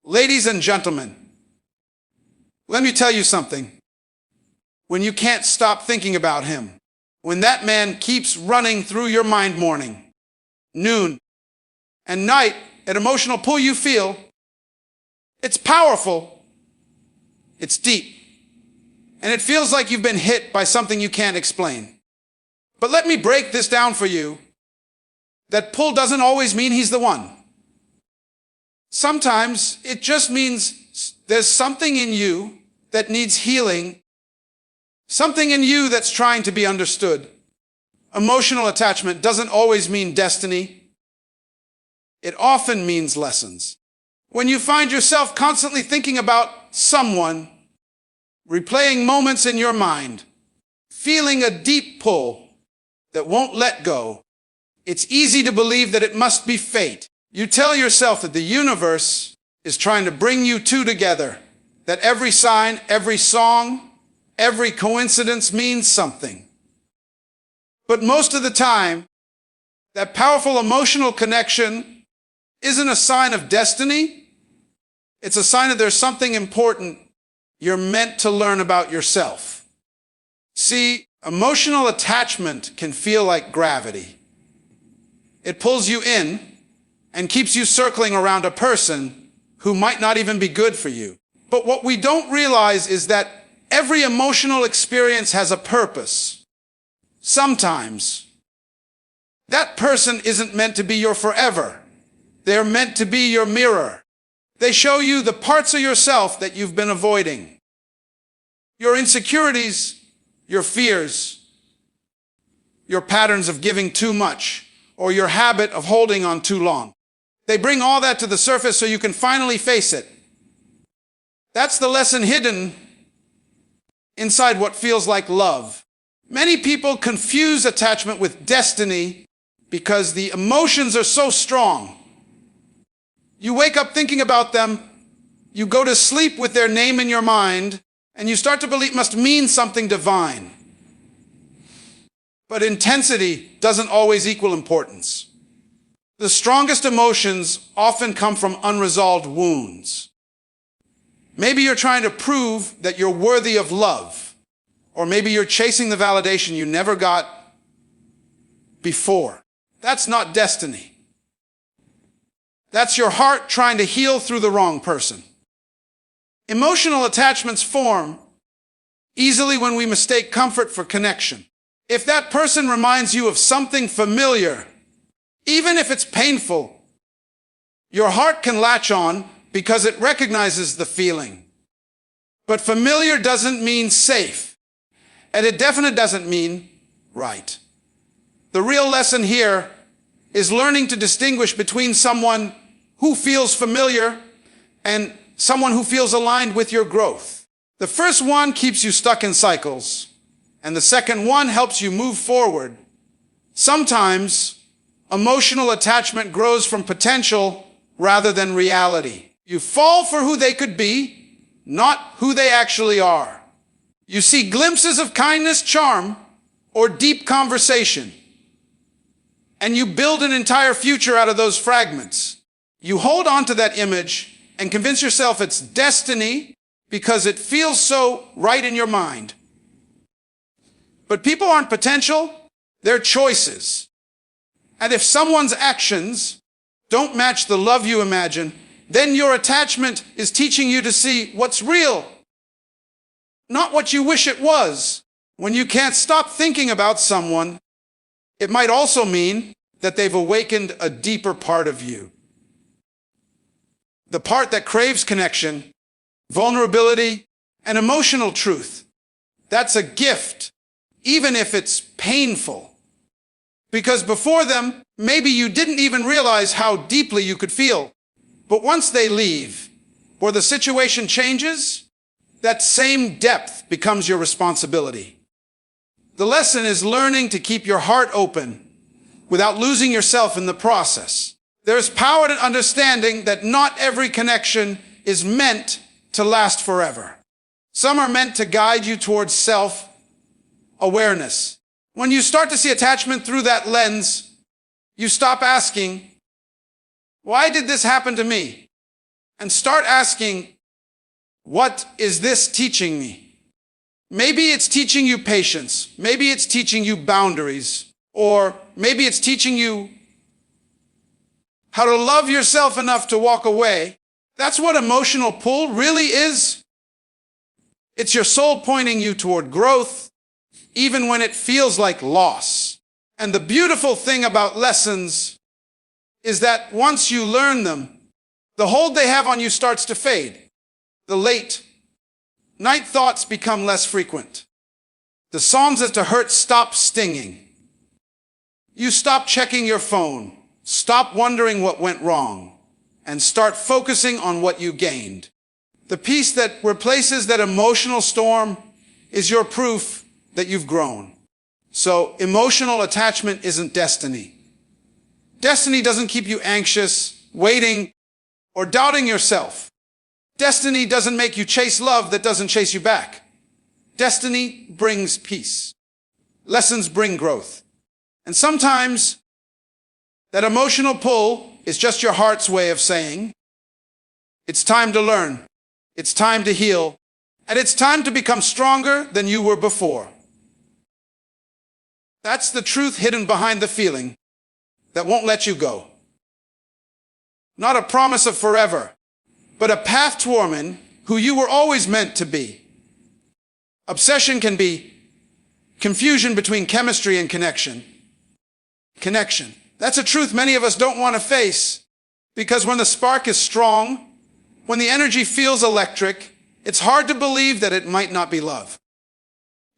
Ladies and gentlemen, let me tell you something. When you can't stop thinking about him, when that man keeps running through your mind morning, noon, and night, an emotional pull you feel, it's powerful, it's deep, and it feels like you've been hit by something you can't explain. But let me break this down for you. That pull doesn't always mean he's the one. Sometimes it just means there's something in you that needs healing, something in you that's trying to be understood. Emotional attachment doesn't always mean destiny. It often means lessons. When you find yourself constantly thinking about someone, replaying moments in your mind, feeling a deep pull that won't let go, it's easy to believe that it must be fate. You tell yourself that the universe is trying to bring you two together, that every sign, every song, every coincidence means something. But most of the time, that powerful emotional connection isn't a sign of destiny. It's a sign that there's something important you're meant to learn about yourself. See, emotional attachment can feel like gravity. It pulls you in and keeps you circling around a person who might not even be good for you. But what we don't realize is that every emotional experience has a purpose. Sometimes that person isn't meant to be your forever. They're meant to be your mirror. They show you the parts of yourself that you've been avoiding. Your insecurities, your fears, your patterns of giving too much, or your habit of holding on too long. They bring all that to the surface so you can finally face it. That's the lesson hidden inside what feels like love. Many people confuse attachment with destiny because the emotions are so strong. You wake up thinking about them, you go to sleep with their name in your mind, and you start to believe it must mean something divine. But intensity doesn't always equal importance. The strongest emotions often come from unresolved wounds. Maybe you're trying to prove that you're worthy of love, or maybe you're chasing the validation you never got before. That's not destiny. That's your heart trying to heal through the wrong person. Emotional attachments form easily when we mistake comfort for connection. If that person reminds you of something familiar, even if it's painful, your heart can latch on because it recognizes the feeling. But familiar doesn't mean safe, and it definitely doesn't mean right. The real lesson here is learning to distinguish between someone who feels familiar and someone who feels aligned with your growth. The first one keeps you stuck in cycles, and the second one helps you move forward. Sometimes emotional attachment grows from potential rather than reality. You fall for who they could be, not who they actually are. You see glimpses of kindness, charm, or deep conversation, and you build an entire future out of those fragments. You hold on to that image and convince yourself it's destiny because it feels so right in your mind. But people aren't potential, they're choices. And if someone's actions don't match the love you imagine, then your attachment is teaching you to see what's real, not what you wish it was. When you can't stop thinking about someone, it might also mean that they've awakened a deeper part of you. The part that craves connection, vulnerability, and emotional truth. That's a gift, even if it's painful. Because before them, maybe you didn't even realize how deeply you could feel. But once they leave, or the situation changes, that same depth becomes your responsibility. The lesson is learning to keep your heart open without losing yourself in the process. There's power in understanding that not every connection is meant to last forever. Some are meant to guide you towards self-awareness. When you start to see attachment through that lens, you stop asking, why did this happen to me? and start asking, what is this teaching me? Maybe it's teaching you patience. Maybe it's teaching you boundaries. Or maybe it's teaching you how to love yourself enough to walk away. That's what emotional pull really is. It's your soul pointing you toward growth, even when it feels like loss. And the beautiful thing about lessons is that once you learn them, the hold they have on you starts to fade. The late night thoughts become less frequent. The songs that to hurt stop stinging. You stop checking your phone, stop wondering what went wrong, and start focusing on what you gained. The peace that replaces that emotional storm is your proof that you've grown. So emotional attachment isn't destiny. Destiny doesn't keep you anxious, waiting, or doubting yourself. Destiny doesn't make you chase love that doesn't chase you back. Destiny brings peace. Lessons bring growth. And sometimes that emotional pull is just your heart's way of saying, it's time to learn, it's time to heal, and it's time to become stronger than you were before. That's the truth hidden behind the feeling that won't let you go. Not a promise of forever, but a path to woman who you were always meant to be. Obsession can be confusion between chemistry and connection. Connection. That's a truth many of us don't want to face, because when the spark is strong, when the energy feels electric, it's hard to believe that it might not be love.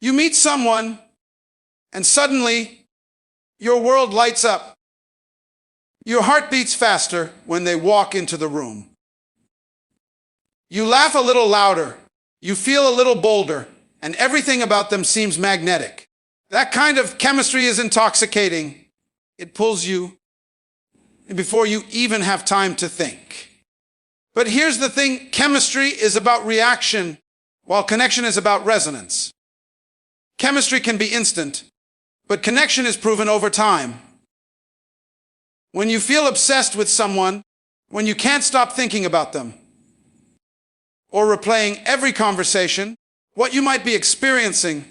You meet someone, and suddenly your world lights up. Your heart beats faster when they walk into the room. You laugh a little louder, you feel a little bolder, and everything about them seems magnetic. That kind of chemistry is intoxicating. It pulls you before you even have time to think. But here's the thing, chemistry is about reaction, while connection is about resonance. Chemistry can be instant, but connection is proven over time. When you feel obsessed with someone, when you can't stop thinking about them, or replaying every conversation, what you might be experiencing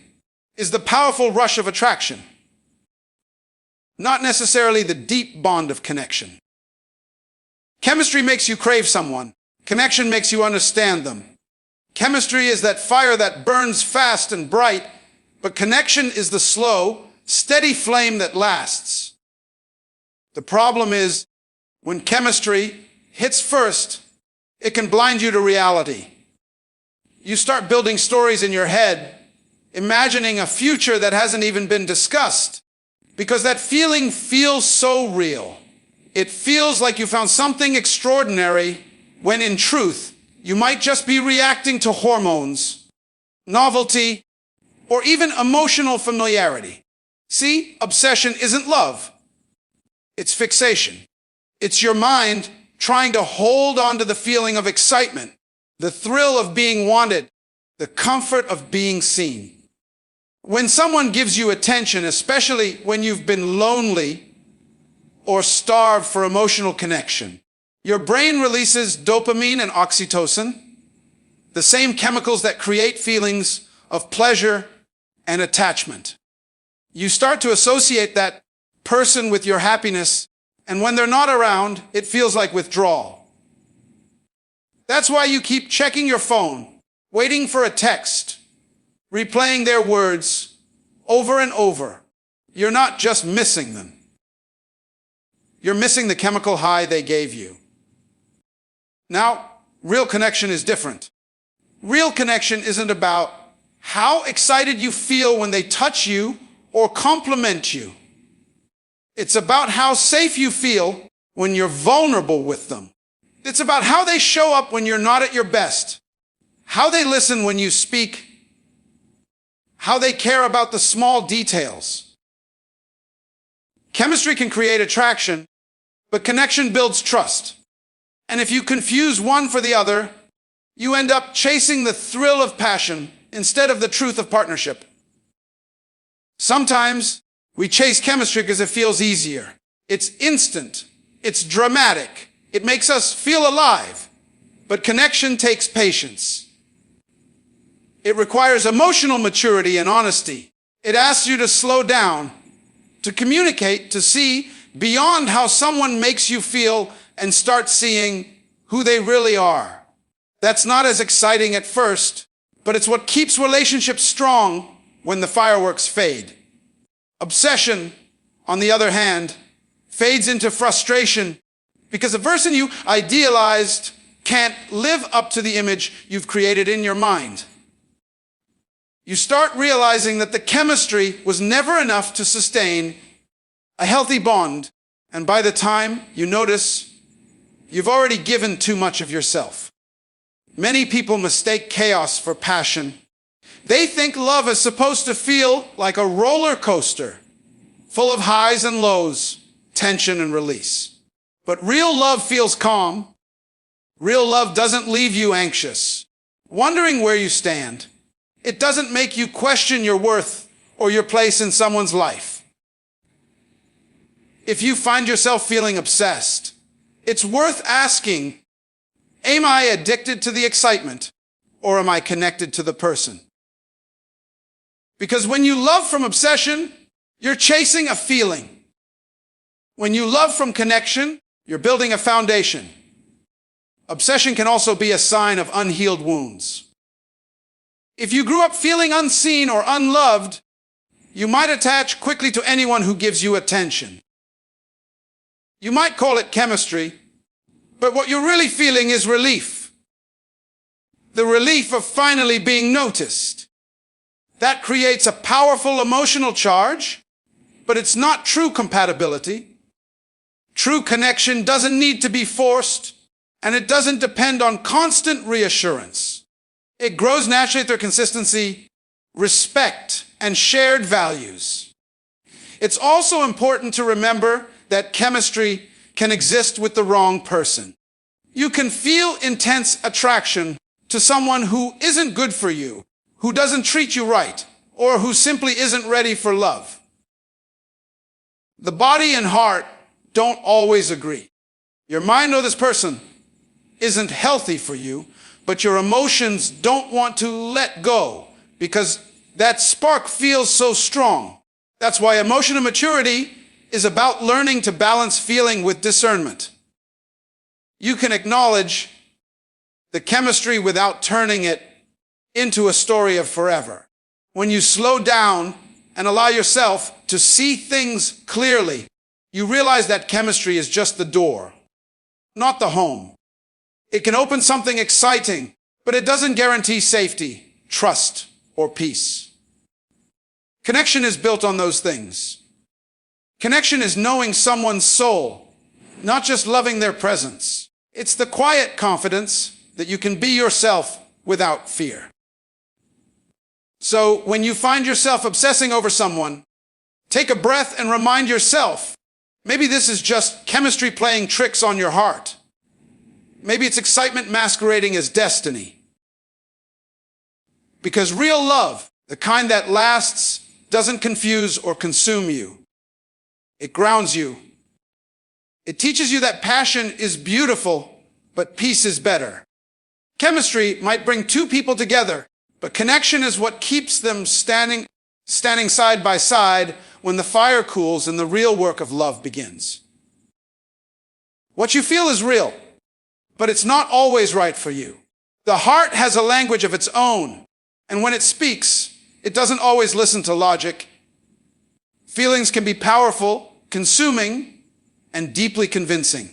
is the powerful rush of attraction, not necessarily the deep bond of connection. Chemistry makes you crave someone. Connection makes you understand them. Chemistry is that fire that burns fast and bright, but connection is the slow, steady flame that lasts. The problem is, when chemistry hits first, it can blind you to reality. You start building stories in your head, imagining a future that hasn't even been discussed, because that feeling feels so real. It feels like you found something extraordinary, when in truth, you might just be reacting to hormones, novelty, or even emotional familiarity. See, obsession isn't love. It's fixation. It's your mind trying to hold on to the feeling of excitement, the thrill of being wanted, the comfort of being seen. When someone gives you attention, especially when you've been lonely or starved for emotional connection, your brain releases dopamine and oxytocin, the same chemicals that create feelings of pleasure and attachment. You start to associate that person with your happiness, and when they're not around, it feels like withdrawal. That's why you keep checking your phone, waiting for a text, replaying their words over and over. You're not just missing them. You're missing the chemical high they gave you. Now, real connection is different. Real connection isn't about how excited you feel when they touch you or compliment you. It's about how safe you feel when you're vulnerable with them. It's about how they show up when you're not at your best, how they listen when you speak, how they care about the small details. Chemistry can create attraction, but connection builds trust. And if you confuse one for the other, you end up chasing the thrill of passion instead of the truth of partnership. Sometimes we chase chemistry because it feels easier. It's instant. It's dramatic. It makes us feel alive. But connection takes patience. It requires emotional maturity and honesty. It asks you to slow down, to communicate, to see beyond how someone makes you feel and start seeing who they really are. That's not as exciting at first, but it's what keeps relationships strong when the fireworks fade. Obsession, on the other hand, fades into frustration because the person you idealized can't live up to the image you've created in your mind. You start realizing that the chemistry was never enough to sustain a healthy bond, and by the time you notice, you've already given too much of yourself. Many people mistake chaos for passion. They think love is supposed to feel like a roller coaster, full of highs and lows, tension and release. But real love feels calm. Real love doesn't leave you anxious, wondering where you stand. It doesn't make you question your worth or your place in someone's life. If you find yourself feeling obsessed, it's worth asking, am I addicted to the excitement or am I connected to the person? Because when you love from obsession, you're chasing a feeling. When you love from connection, you're building a foundation. Obsession can also be a sign of unhealed wounds. If you grew up feeling unseen or unloved, you might attach quickly to anyone who gives you attention. You might call it chemistry, but what you're really feeling is relief. The relief of finally being noticed. That creates a powerful emotional charge, but it's not true compatibility. True connection doesn't need to be forced, and it doesn't depend on constant reassurance. It grows naturally through consistency, respect, and shared values. It's also important to remember that chemistry can exist with the wrong person. You can feel intense attraction to someone who isn't good for you, who doesn't treat you right, or who simply isn't ready for love. The body and heart don't always agree. Your mind knows this person isn't healthy for you, but your emotions don't want to let go because that spark feels so strong. That's why emotional maturity is about learning to balance feeling with discernment. You can acknowledge the chemistry without turning it into a story of forever. When you slow down and allow yourself to see things clearly, you realize that chemistry is just the door, not the home. It can open something exciting, but it doesn't guarantee safety, trust, or peace. Connection is built on those things. Connection is knowing someone's soul, not just loving their presence. It's the quiet confidence that you can be yourself without fear. So when you find yourself obsessing over someone, take a breath and remind yourself, maybe this is just chemistry playing tricks on your heart. Maybe it's excitement masquerading as destiny. Because real love, the kind that lasts, doesn't confuse or consume you. It grounds you. It teaches you that passion is beautiful, but peace is better. Chemistry might bring two people together, but connection is what keeps them standing side by side when the fire cools and the real work of love begins. What you feel is real, but it's not always right for you. The heart has a language of its own, and when it speaks, it doesn't always listen to logic. Feelings can be powerful, consuming, and deeply convincing.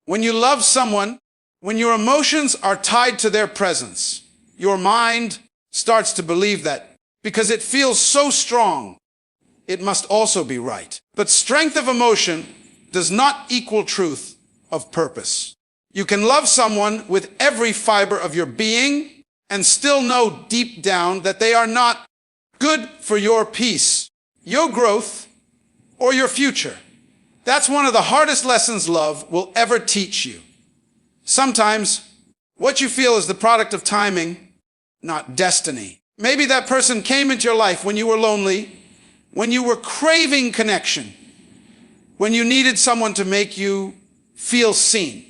When you love someone, when your emotions are tied to their presence, your mind starts to believe that because it feels so strong, it must also be right. But strength of emotion does not equal truth of purpose. You can love someone with every fiber of your being and still know deep down that they are not good for your peace, your growth, or your future. That's one of the hardest lessons love will ever teach you. Sometimes what you feel is the product of timing, not destiny. Maybe that person came into your life when you were lonely, when you were craving connection, when you needed someone to make you feel seen.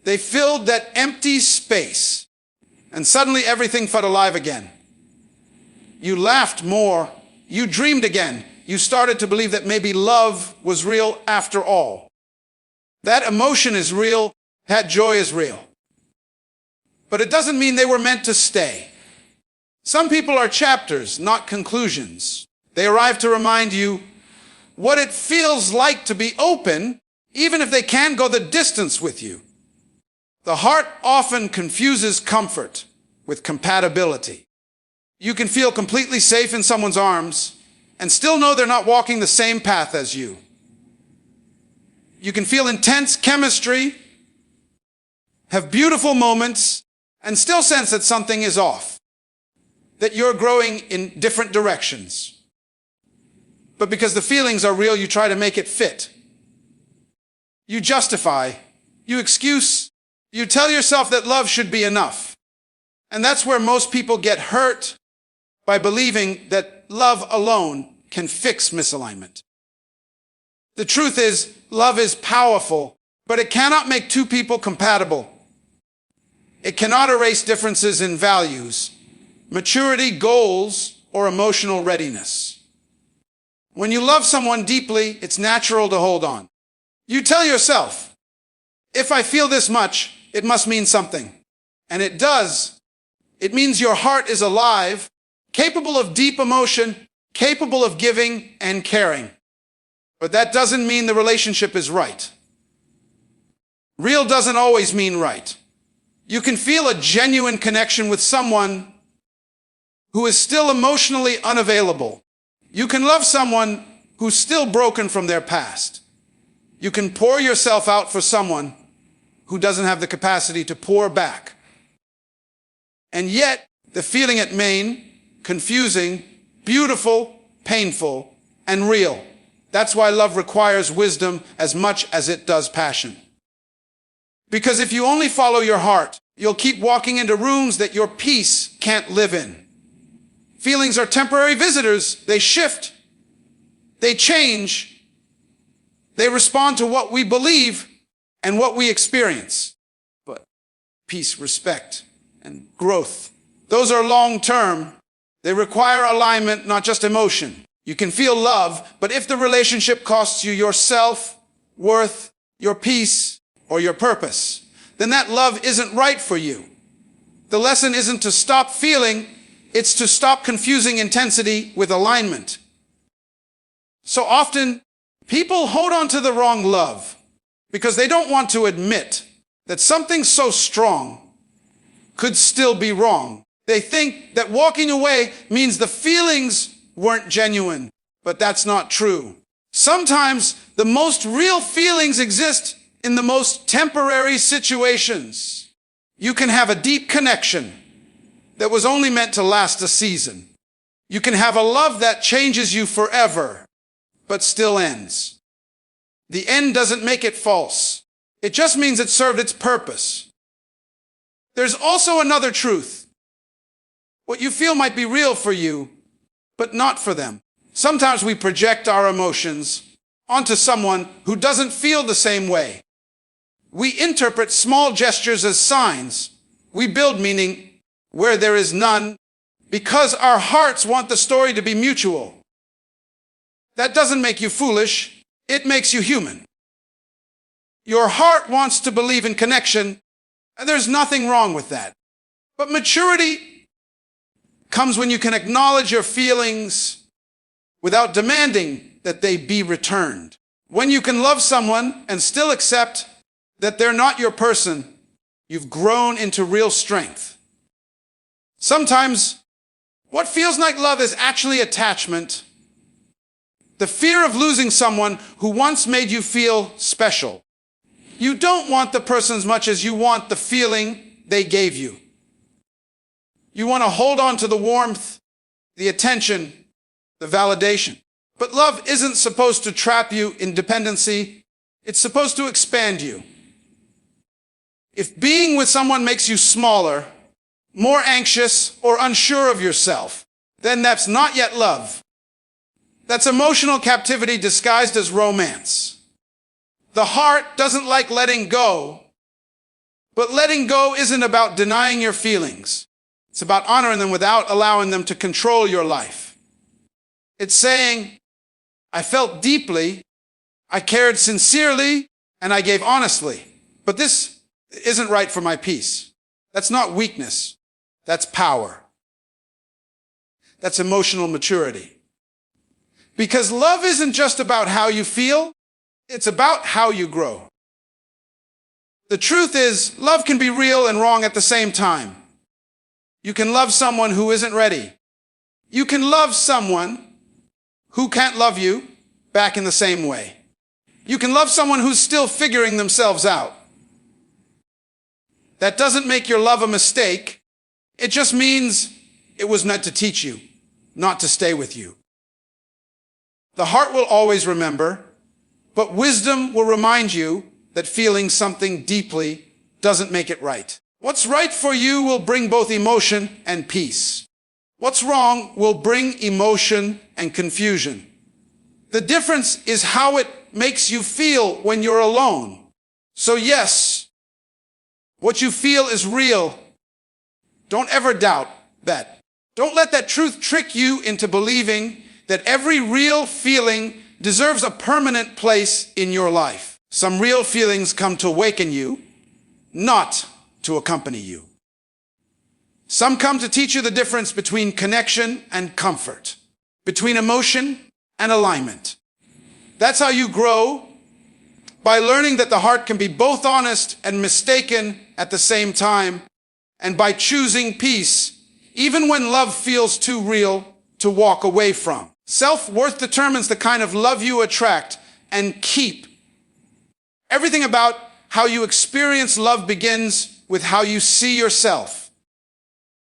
They filled that empty space, and suddenly everything felt alive again. You laughed more. You dreamed again. You started to believe that maybe love was real after all. That emotion is real. That joy is real. But it doesn't mean they were meant to stay. Some people are chapters, not conclusions. They arrive to remind you what it feels like to be open, even if they can't go the distance with you. The heart often confuses comfort with compatibility. You can feel completely safe in someone's arms and still know they're not walking the same path as you. You can feel intense chemistry, have beautiful moments, and still sense that something is off, that you're growing in different directions. But because the feelings are real, you try to make it fit. You justify, you excuse, you tell yourself that love should be enough. And that's where most people get hurt, by believing that love alone can fix misalignment. The truth is, love is powerful, but it cannot make two people compatible. It cannot erase differences in values, maturity, goals, or emotional readiness. When you love someone deeply, it's natural to hold on. You tell yourself, if I feel this much, it must mean something. And it does. It means your heart is alive, capable of deep emotion, capable of giving and caring. But that doesn't mean the relationship is right. Real doesn't always mean right. You can feel a genuine connection with someone who is still emotionally unavailable. You can love someone who's still broken from their past. You can pour yourself out for someone who doesn't have the capacity to pour back. And yet, the feeling it remains confusing, beautiful, painful, and real. That's why love requires wisdom as much as it does passion. Because if you only follow your heart, you'll keep walking into rooms that your peace can't live in. Feelings are temporary visitors. They shift. They change. They respond to what we believe and what we experience. But peace, respect, and growth, those are long-term. They require alignment, not just emotion. You can feel love, but if the relationship costs you your self-worth, your peace, or your purpose, then that love isn't right for you. The lesson isn't to stop feeling, it's to stop confusing intensity with alignment. So often, people hold on to the wrong love because they don't want to admit that something so strong could still be wrong. They think that walking away means the feelings weren't genuine, but that's not true. Sometimes the most real feelings exist in the most temporary situations. You can have a deep connection that was only meant to last a season. You can have a love that changes you forever, but still ends. The end doesn't make it false. It just means it served its purpose. There's also another truth. What you feel might be real for you, but not for them. Sometimes we project our emotions onto someone who doesn't feel the same way. We interpret small gestures as signs. We build meaning where there is none because our hearts want the story to be mutual. That doesn't make you foolish. It makes you human. Your heart wants to believe in connection, and there's nothing wrong with that. But maturity comes when you can acknowledge your feelings without demanding that they be returned. When you can love someone and still accept that they're not your person, you've grown into real strength. Sometimes what feels like love is actually attachment. The fear of losing someone who once made you feel special. You don't want the person as much as you want the feeling they gave you. You want to hold on to the warmth, the attention, the validation. But love isn't supposed to trap you in dependency. It's supposed to expand you. If being with someone makes you smaller, more anxious, or unsure of yourself, then that's not yet love. That's emotional captivity disguised as romance. The heart doesn't like letting go, But letting go isn't about denying your feelings. It's about honoring them without allowing them to control your life. It's saying, I felt deeply, I cared sincerely, and I gave honestly. But this isn't right for my peace. That's not weakness. That's power. That's emotional maturity. Because love isn't just about how you feel, it's about how you grow. The truth is, love can be real and wrong at the same time. You can love someone who isn't ready. You can love someone who can't love you back in the same way. You can love someone who's still figuring themselves out. That doesn't make your love a mistake. It just means it was meant to teach you, not to stay with you. The heart will always remember, but wisdom will remind you that feeling something deeply doesn't make it right. What's right for you will bring both emotion and peace. What's wrong will bring emotion and confusion. The difference is how it makes you feel when you're alone. So yes, what you feel is real. Don't ever doubt that. Don't let that truth trick you into believing that every real feeling deserves a permanent place in your life. Some real feelings come to awaken you, not to accompany you. Some come to teach you the difference between connection and comfort, between emotion and alignment. That's how you grow, by learning that the heart can be both honest and mistaken at the same time, and by choosing peace, even when love feels too real to walk away from. Self-worth determines the kind of love you attract and keep. Everything about how you experience love begins with how you see yourself.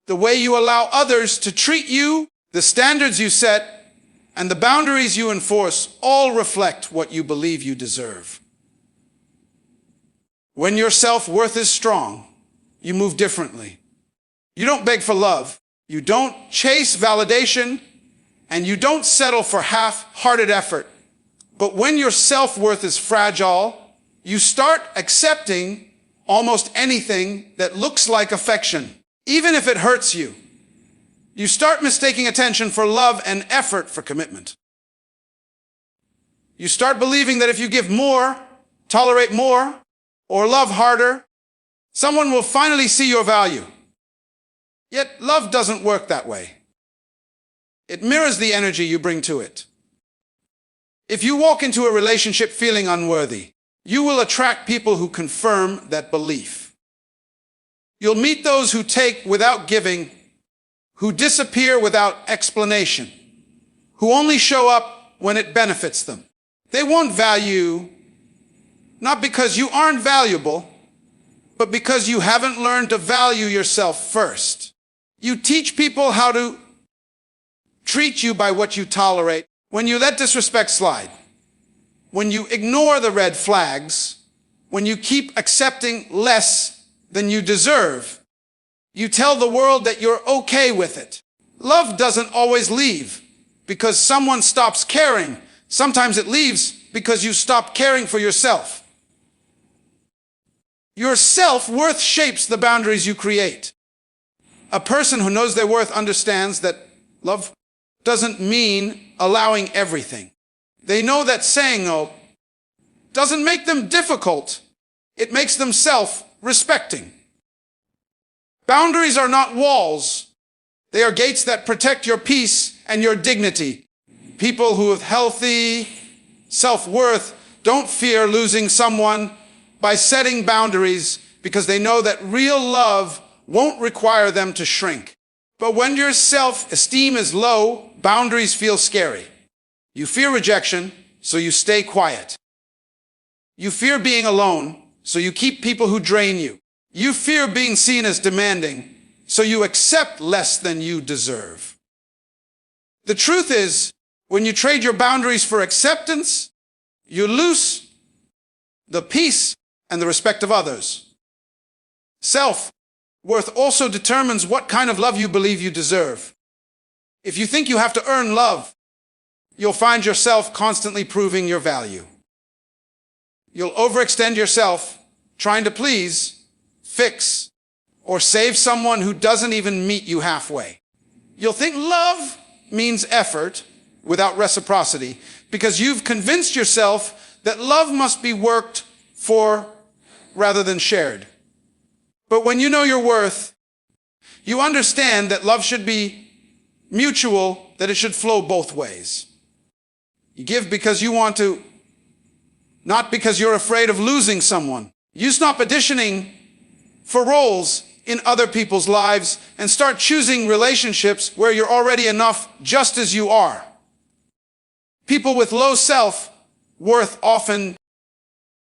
The way you allow others to treat you, the standards you set, and the boundaries you enforce all reflect what you believe you deserve. When your self-worth is strong, you move differently. You don't beg for love, you don't chase validation, and you don't settle for half-hearted effort. But when your self-worth is fragile, you start accepting almost anything that looks like affection, even if it hurts you. You start mistaking attention for love and effort for commitment. You start believing that if you give more, tolerate more, or love harder, someone will finally see your value. Yet love doesn't work that way. It mirrors the energy you bring to it. If you walk into a relationship feeling unworthy, you will attract people who confirm that belief. You'll meet those who take without giving, who disappear without explanation, who only show up when it benefits them. They won't value, not because you aren't valuable, but because you haven't learned to value yourself first. You teach people how to treat you by what you tolerate. When you let disrespect slide, when you ignore the red flags, when you keep accepting less than you deserve, you tell the world that you're okay with it. Love doesn't always leave because someone stops caring. Sometimes it leaves because you stop caring for yourself. Your self-worth shapes the boundaries you create. A person who knows their worth understands that love doesn't mean allowing everything. They know that saying no doesn't make them difficult. It makes them self-respecting. Boundaries are not walls. They are gates that protect your peace and your dignity. People who have healthy self-worth don't fear losing someone by setting boundaries because they know that real love won't require them to shrink. But when your self-esteem is low, boundaries feel scary. You fear rejection, so you stay quiet. You fear being alone, so you keep people who drain you. You fear being seen as demanding, so you accept less than you deserve. The truth is, when you trade your boundaries for acceptance, you lose the peace and the respect of others. Self-worth also determines what kind of love you believe you deserve. If you think you have to earn love, you'll find yourself constantly proving your value. You'll overextend yourself, trying to please, fix, or save someone who doesn't even meet you halfway. You'll think love means effort without reciprocity because you've convinced yourself that love must be worked for rather than shared. But when you know your worth, you understand that love should be mutual, that it should flow both ways. You give because you want to, not because you're afraid of losing someone. You stop auditioning for roles in other people's lives and start choosing relationships where you're already enough just as you are. People with low self-worth often